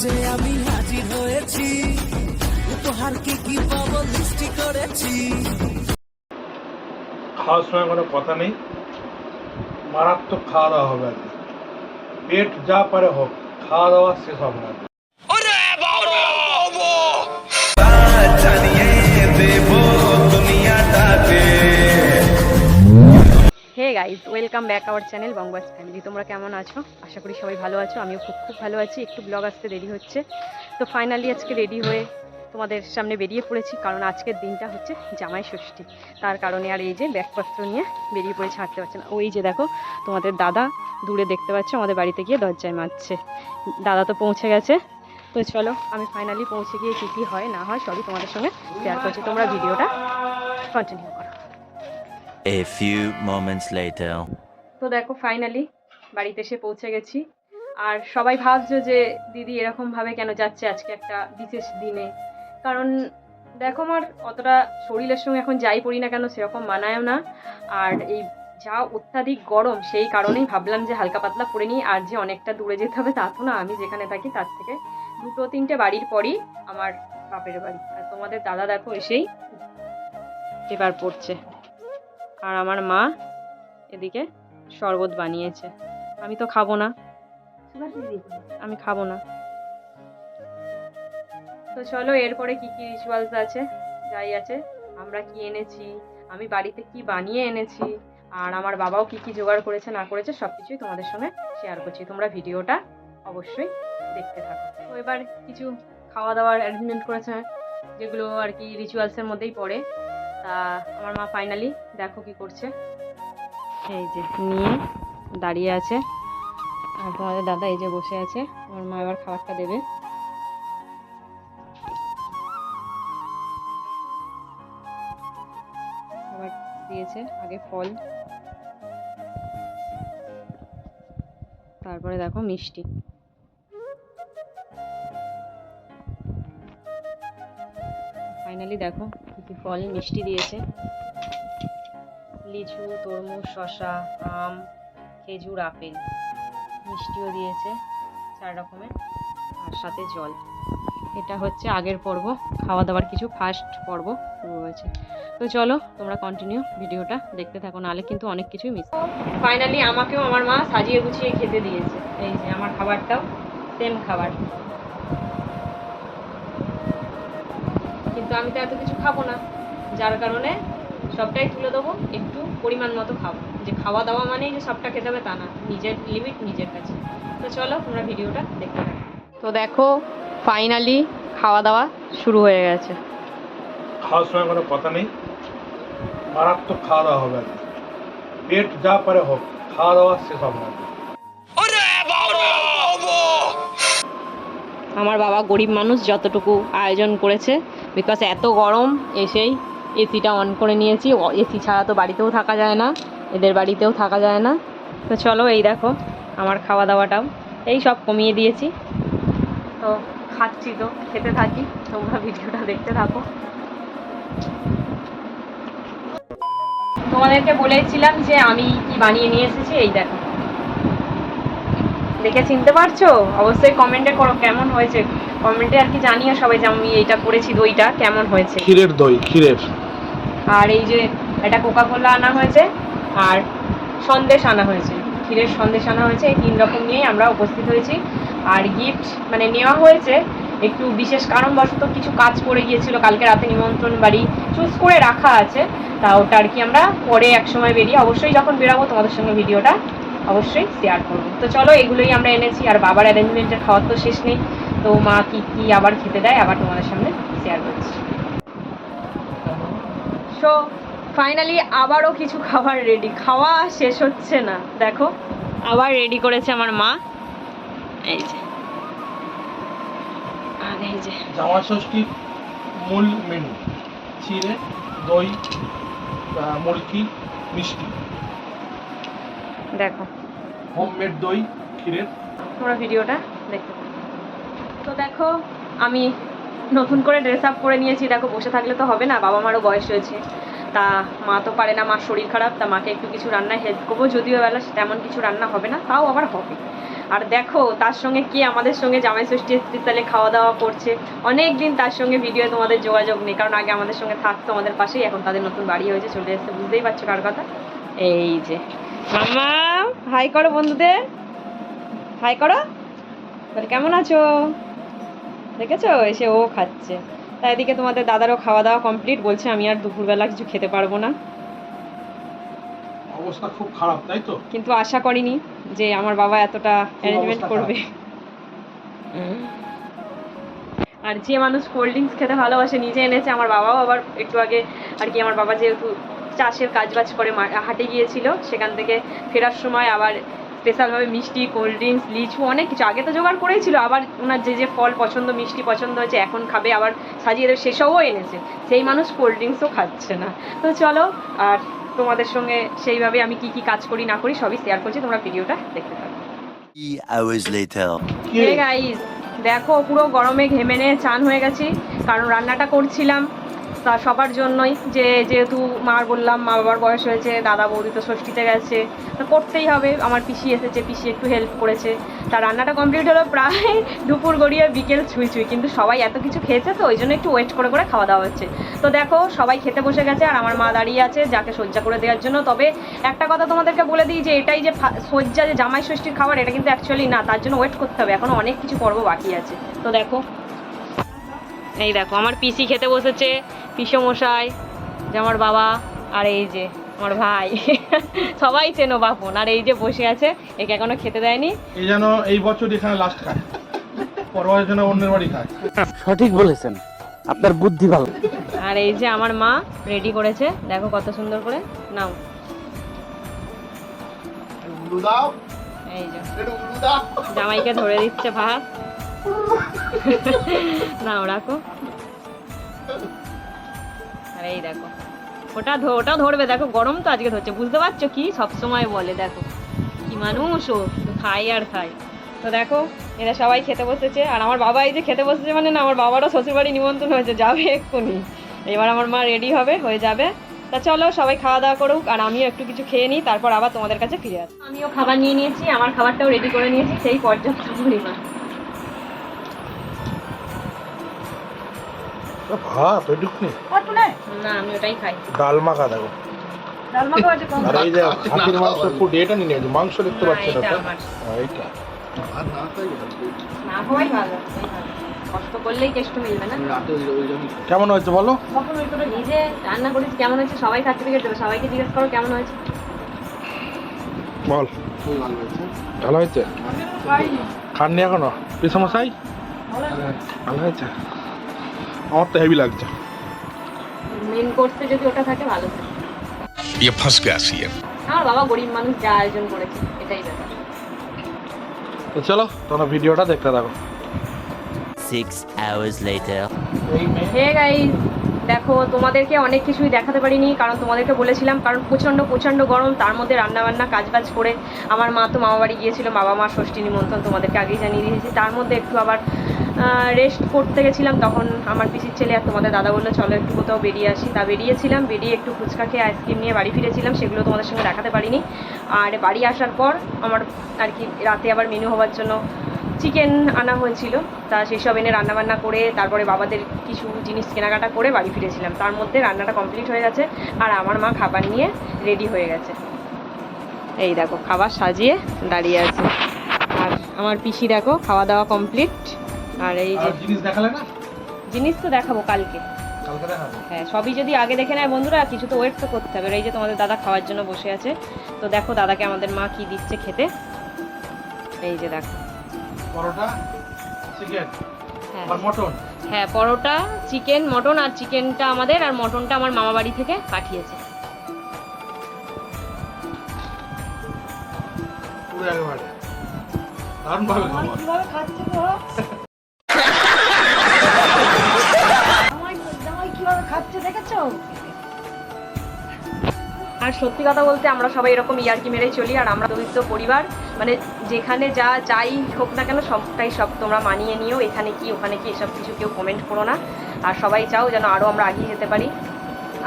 মঞ্চে আমি হাজির হয়েছি, উপহার কি পাবো লিস্টি করেছি। খাওয়ার সময় কোনো কথা নেই, মারাত্মক খাওয়া দাওয়া হবে আজকে। পেট যা পারে হোক, খাওয়া দাওয়া শেষ হবে না। Hey guys, welcome back our channel Bangabas family. তোমরা কেমন আছো? আশা করি সবাই ভালো আছো। আমিও খুব ভালো আছি। একটু ব্লগ আসতে দেরি হচ্ছে, তো ফাইনালি আজকে রেডি হয়ে তোমাদের সামনে বেরিয়ে পড়েছি, কারণ আজকের দিনটা হচ্ছে জামাই ষষ্ঠী। তার কারণে আর এই যে ব্যাগপত্র নিয়ে বেরিয়ে পড়েছে, হাঁটতে পারছে না। ওই যে দেখো তোমাদের দাদা দূরে দেখতে পাচ্ছ, আমাদের বাড়িতে গিয়ে দরজায় মারছে। দাদা তো পৌঁছে গেছে, তো চলো আমি ফাইনালি পৌঁছে গিয়ে কী হয় না হয় সবই তোমাদের সঙ্গে শেয়ার করছি। তোমরা ভিডিওটা কন্টিনিউ করো। A few moments later. তো দেখো ফাইনালি বাড়িতে এসে পৌঁছে গেছি। আর সবাই ভাবছো যে দিদি এরকমভাবে কেন যাচ্ছে আজকে একটা বিশেষ দিনে, কারণ দেখো আমার অতটা শরীরের সঙ্গে এখন যাই পড়ি না কেন সেরকম মানায়ও না। আর এই যা অত্যাধিক গরম, সেই কারণেই ভাবলাম যে হালকা পাতলা পরে নিই। আর যে অনেকটা দূরে যেতে হবে তা তো না, আমি যেখানে থাকি তার থেকে 2-3টে বাড়ির পরই আমার বাপের বাড়ি। আর তোমাদের দাদা দেখো এসেই এবার পড়ছে, আর আমার মা এদিকে শরবত বানিয়েছে। আমি তো খাবো না, আমি খাবো না। তো চলো এরপরে কি কি রিচুয়ালস আছে, যাই আছে, আমরা কি এনেছি, আমি বাড়িতে কি বানিয়ে এনেছি, আর আমার বাবাও কি কি জোগাড় করেছে না করেছে সবকিছুই তোমাদের সঙ্গে শেয়ার করছি। তোমরা ভিডিওটা অবশ্যই দেখতে থাকো। তো এবার কিছু খাওয়া দাওয়ার অ্যারেঞ্জমেন্ট করেছে, যেগুলো আর কি রিচুয়ালসের মধ্যেই পড়ে। তা আমার মা ফাইনালি দেখো কি করছে, এই যে নিয়ে দাঁড়িয়ে আছে। আর তোমাদের দাদা এই যে বসে আছে। আমার মা এবার খাবারটা দেবে। খাবার দিয়েছে, আগে ফল, তারপরে দেখো মিষ্টি। ফাইনালি দেখো কি ফল মিষ্টি দিয়েছে, লিচু, তরমুজ, শসা, আম, খেজুর, আপেল, মিষ্টিও দিয়েছে 4 রকমের, আর সাথে জল। এটা হচ্ছে আগের পর্ব, খাওয়া দাওয়ার কিছু ফার্স্ট পর্ব শুরু হয়েছে। তো চলো তোমরা কন্টিনিউ ভিডিওটা দেখতে থাকো, নাহলে কিন্তু অনেক কিছুই মিস। ফাইনালি আমাকেও আমার মা সাজিয়ে গুছিয়ে খেতে দিয়েছে। এই যে আমার খাবারটাও সেম খাবার, কিন্তু আমি তো এত কিছু খাবো না, যার কারণে সবটাই তুলে দেবো, একটু পরিমাণ মতো খাবো। যে খাওয়া দাওয়া মানেই যে সবটা খেতে হবে তা না, নিজের লিমিট নিজের কাছে। তো চলো তোমরা ভিডিওটা দেখতে থাকো। তো দেখো ফাইনালি খাওয়া দাওয়া শুরু হয়ে গেছে। খাওয়ার সময় কোনো কথা নেই, মারাত্মক খাওয়া দাওয়া হবে আজকে। পেট যা পারে হোক, খাওয়া দাওয়া শেষ হবে না। আমার বাবা গরিব মানুষ, যতটুকু আয়োজন করেছে, বিকজ এত গরম, এসেই এসিটা অন করে নিয়েছি। এসি ছাড়া তো বাড়িতেও থাকা যায় না, এদের বাড়িতেও থাকা যায় না। তো চলো এই দেখো আমার খাওয়া দাওয়াটাও এই সব কমিয়ে দিয়েছি। তো খাচ্ছি, তো খেতে থাকি, তোমরা ভিডিওটা দেখতে থাকো। তোমাদেরকে বলেছিলাম যে আমি কি বানিয়ে নিয়ে এসেছি, এই দেখো। দেখে চিনতে পারছো? অবশ্যই কমেন্টে করো কেমন হয়েছে, কমেন্টে আর কি জানিও সবাই যে আমি এইটা করেছি, দইটা কেমন হয়েছে। ক্ষীরের দই, ক্ষীরের। আর এই যে এটা কোকাকোলা আনা হয়েছে, আর সন্দেশ আনা হয়েছে, ক্ষীরের সন্দেশ আনা হয়েছে। এই 3 রকম নিয়েই আমরা উপস্থিত হয়েছি। আর গিফট মানে নেওয়া হয়েছে একটু বিশেষ কারণবশত, কিছু কাজ পড়ে গিয়েছিল, কালকে রাতে নিমন্ত্রণ বাড়ি চুজ করে রাখা আছে। তা ওটা আর কি আমরা পরে এক সময় বেরিয়ে, অবশ্যই যখন বেরাবো তোমাদের সঙ্গে ভিডিওটা অবশ্যই শেয়ার করবো। তো চলো এগুলোই আমরা এনেছি। আর বাবার অ্যারেঞ্জমেন্টের খাওয়ার তো শেষ নেই, তো মা কি কি আবার খেতে দেয় আবার তোমাদের সামনে শেয়ার করছি। সো ফাইনালি আবারও কিছু খাবার রেডি, খাওয়া শেষ হচ্ছে না। দেখো আবার রেডি করেছে আমার মা, এই যে। আর এই যে জামাই ষষ্ঠীর মূল মেনু, চিড়ে, দই, মুরগি, মিষ্টি। দেখো হোমমেড দই, ক্ষীরের। তোমরা ভিডিওটা দেখতে পাবো। তো দেখো আমি নতুন করে ড্রেস আপ করে নিয়েছি। দেখো বসে থাকলে তো হবে না, বাবা মারও বয়স হয়েছে, তা মা তো পারে না, মার শরীর খারাপ, তা মাকে একটু কিছু রান্নায় হেল্প করবো। যদিও বেলা তেমন কিছু রান্না হবে না, তাও আবার হবে। আর দেখো তার সঙ্গে কি আমাদের সঙ্গে জামাই ষষ্ঠী স্পেশালে খাওয়া দাওয়া করছে। অনেক দিন তার সঙ্গে ভিডিও তোমাদের যোগাযোগ নেই, কারণ আগে আমাদের সঙ্গে থাকতো আমাদের পাশেই, এখন তাদের নতুন বাড়ি হয়েছে, চলে এসেছে, বুঝতেই পারছো কার কথা। এই যে মামা, হাই করো বন্ধুদের, হাই করো, বলে কেমন আছো, দেখেছো এসে ও খাচ্ছে। তাই এদিকে তোমাদের দাদারও খাওয়া দাওয়া কমপ্লিট, বলছে আমি আর দুপুরবেলা কিছু খেতে পারবো না। অবস্থা খুব খারাপ, তাই তো? কিন্তু আশা করিনি যে আমার বাবা এতটা অ্যারেঞ্জমেন্ট অবস্থা করবে। আর যে মানুষ কোল্ড ড্রিঙ্কস খেতে ভালোবাসে নিজে এনেছে। আমার বাবাও আবার একটু আগে আর কি, আমার বাবা যেহেতু চাষের কাজবাজ করে হাটে গিয়েছিল, সেখান থেকে ফেরার সময় আবার স্পেশালভাবে মিষ্টি, কোল্ড ড্রিঙ্কস, লিচু, অনেক কিছু আগে তো জোগাড় করেছিল, আবার ওনার যে যে ফল পছন্দ, মিষ্টি পছন্দ হয়েছে এখন খাবে, আবার সাজিয়ে দেবে, সেসবও এনেছে। সেই মানুষ কোল্ড ড্রিঙ্কসও খাচ্ছে না। তো চলো, আর তোমাদের সঙ্গে সেইভাবে আমি কি কি কাজ করি না করি সবই শেয়ার করছি, তোমরা ভিডিওটা দেখতে থাকো। 3 hours later. হে গাইস, দেখো পুরো গরমে ঘেমে নিয়ে চান হয়ে গেছি, কারণ রান্নাটা করছিলাম তা সবার জন্যই, যেহেতু মার বললাম মা বাবার বয়স হয়েছে, দাদা বৌদি তো ষষ্ঠীতে গেছে, তো করতেই হবে। আমার পিসি এসেছে, পিসি একটু হেল্প করেছে, তা রান্নাটা কমপ্লিট হলো প্রায় দুপুর গড়িয়ে বিকেল ছুঁই ছুঁই, কিন্তু সবাই এত কিছু খেয়েছে তো ওই জন্য একটু ওয়েট করে করে খাওয়া দাওয়া হচ্ছে। তো দেখো সবাই খেতে বসে গেছে, আর আমার মা দাঁড়িয়ে আছে যাকে সজ্জা করে দেওয়ার জন্য। তবে একটা কথা তোমাদেরকে বলে দিই যে এটাই যে সজ্জা যে জামাই ষষ্ঠীর খাবার, এটা কিন্তু অ্যাকচুয়ালি না, তার জন্য ওয়েট করতে হবে, এখনও অনেক কিছু পর্ব বাকি আছে। তো দেখো, এই দেখো আমার পিসি খেতে বসেছে, পিসমশাই, যে আমার বাবা, আর এই যে আমার ভাই, সবাই চেনো বাপন, আর এই যে বসে আছে, একে এখনো খেতে দেয়নি। এই যেন এই বছর এখানে লাস্ট খায়, পরবারের জন্য অন্যের বাড়ি খায়। সঠিক বলেছেন, আপনার বুদ্ধি ভালো। আর এই যে আমার মা রেডি করেছে, দেখো কত সুন্দর করে, নাও এই যে জামাইকে ধরে দিচ্ছে ভাত, নাও রাখো। আর এই দেখো ওটা ধরবে, দেখো গরম তো আজকে ধরছে, বুঝতে পারছো কি সবসময় বলে, দেখো কি মানুষ ও, খাই আর খাই। তো দেখো এরা সবাই খেতে বসেছে, আর আমার বাবা এই যে খেতে বসেছে মানে না, আমার বাবারও শ্বশুরবাড়ি নিমন্ত্রণ হয়েছে, যাবে এক্ষুনি, এবার আমার মা রেডি হয়ে যাবে। তা চলো সবাই খাওয়া দাওয়া করুক, আর আমিও একটু কিছু খেয়ে নিই, তারপর আবার তোমাদের কাছে ফিরে আসি। আমিও খাবার নিয়ে নিয়েছি, আমার খাবারটাও রেডি করে নিয়েছি সেই পর্যাপ্ত পরিমাণ। ভাত ওইটুকুনি না আমি ওটাই খাই। ডাল মাখা, দেখো ডাল মাখা আছে কম। আর এই যে হাতির মাংস ফুট, এটা নিয়ে নিয়েছি, মাংস দেখতে পাচ্ছেন এটা ওটা, আমার। এইটা না হওয়াই ভালো, কষ্ট করলেই কেষ্ট মিলবে না। কেমন হয়েছে বলো? নিজে রান্না করেছি, কেমন হয়েছে সবাই সার্টিফিকেট দেবে, সবাইকে জিজ্ঞেস করো কেমন হয়েছে। বল ভালো হয়েছে? খাননি এখনো পিসমশাই? ভালো হয়েছে? আমার তো হেভি লাগছে। মেন কোর্সে যদি ওটা থাকে ভালো থাকে। ये फंस गया सीएम। আমার বাবা গরিব মানুষ, যা আয়োজন করেছে এটাই ব্যাপার। তো চলো তোমরা ভিডিওটা দেখতে থাকো। 6 hours later. হে গাইস, দেখো তোমাদেরকে অনেক কিছুই দেখাতে পারিনি, কারণ তোমাদেরকে বলেছিলাম, কারণ প্রচণ্ড গরম, তার মধ্যে রান্নাবান্না কাজবাজ করে আমার মা তো মামা বাড়ি গিয়েছিল, বাবা মা ষষ্ঠী নিমন্ত্রণ তোমাদেরকে আগেই জানিয়ে দিয়েছি, তার মধ্যে একটু আবার রেস্ট করতে গেছিলাম, তখন আমার পিসির ছেলে আর তোমাদের দাদা বললো চলো একটু কোথাও বেরিয়ে আসি, তা বেরিয়েছিলাম, বেরিয়ে একটু ফুচকা খেয়ে আইসক্রিম নিয়ে বাড়ি ফিরেছিলাম, সেগুলো তোমাদের সঙ্গে দেখাতে পারিনি। আর বাড়ি আসার পর আমার আর কি রাতে আবার মেনু হওয়ার জন্য চিকেন আনা হয়েছিল, তা সেসব এনে রান্নাবান্না করে তারপরে বাবাদের কিছু জিনিস কেনাকাটা করে বাড়ি ফিরেছিলাম, তার মধ্যে রান্নাটা কমপ্লিট হয়ে গেছে, আর আমার মা খাবার নিয়ে রেডি হয়ে গেছে। এই দেখো খাবার সাজিয়ে দাঁড়িয়ে আছে, আর আমার পিসি দেখো খাওয়া দাওয়া কমপ্লিট। আর এই যে জিনিস দেখালে না? জিনিস তো দেখাবো কালকে, হ্যাঁ সবই যদি আগে দেখে নেয় বন্ধুরা, কিছু তো ওয়েট তো করতে হবে। এই যে তোমাদের দাদা খাওয়ার জন্য বসে আছে, তো দেখো দাদাকে আমাদের মা কি দিচ্ছে খেতে, এই যে দেখো পরোটা, চিকেন হ্যাঁ আর মটন। হ্যাঁ পরোটা, চিকেন, মটন, আর চিকেনটা আমাদের আর মটনটা আমার মামা বাড়ি থেকে পাঠিয়েছে। পুরো একেবারে দারুণ ভাবে কিভাবে খাচ্ছে তো কিভাবে খাচ্ছে দেখেছো? আর সত্যি কথা বলতে আমরা সবাই এরকম ইয়ার্কি মেরেই চলি, আর আমরা দরিদ্র পরিবার, মানে যেখানে যা যাই হোক না কেন সবটাই সব তোমরা মানিয়ে নিও, এখানে কি ওখানে কি এসব কিছু কেউ কমেন্ট করো না, আর সবাই চাও যেন আরও আমরা এগিয়ে যেতে পারি।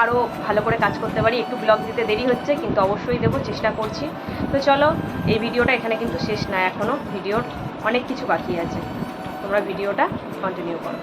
আরও ভালো করে কাজ করতে পারি। একটু ব্লগ দিতে দেরি হচ্ছে, কিন্তু অবশ্যই দেবো, চেষ্টা করছি। তো চলো, এই ভিডিওটা এখানে কিন্তু শেষ না, এখনও ভিডিওর অনেক কিছু বাকি আছে। তোমরা ভিডিওটা কন্টিনিউ করো।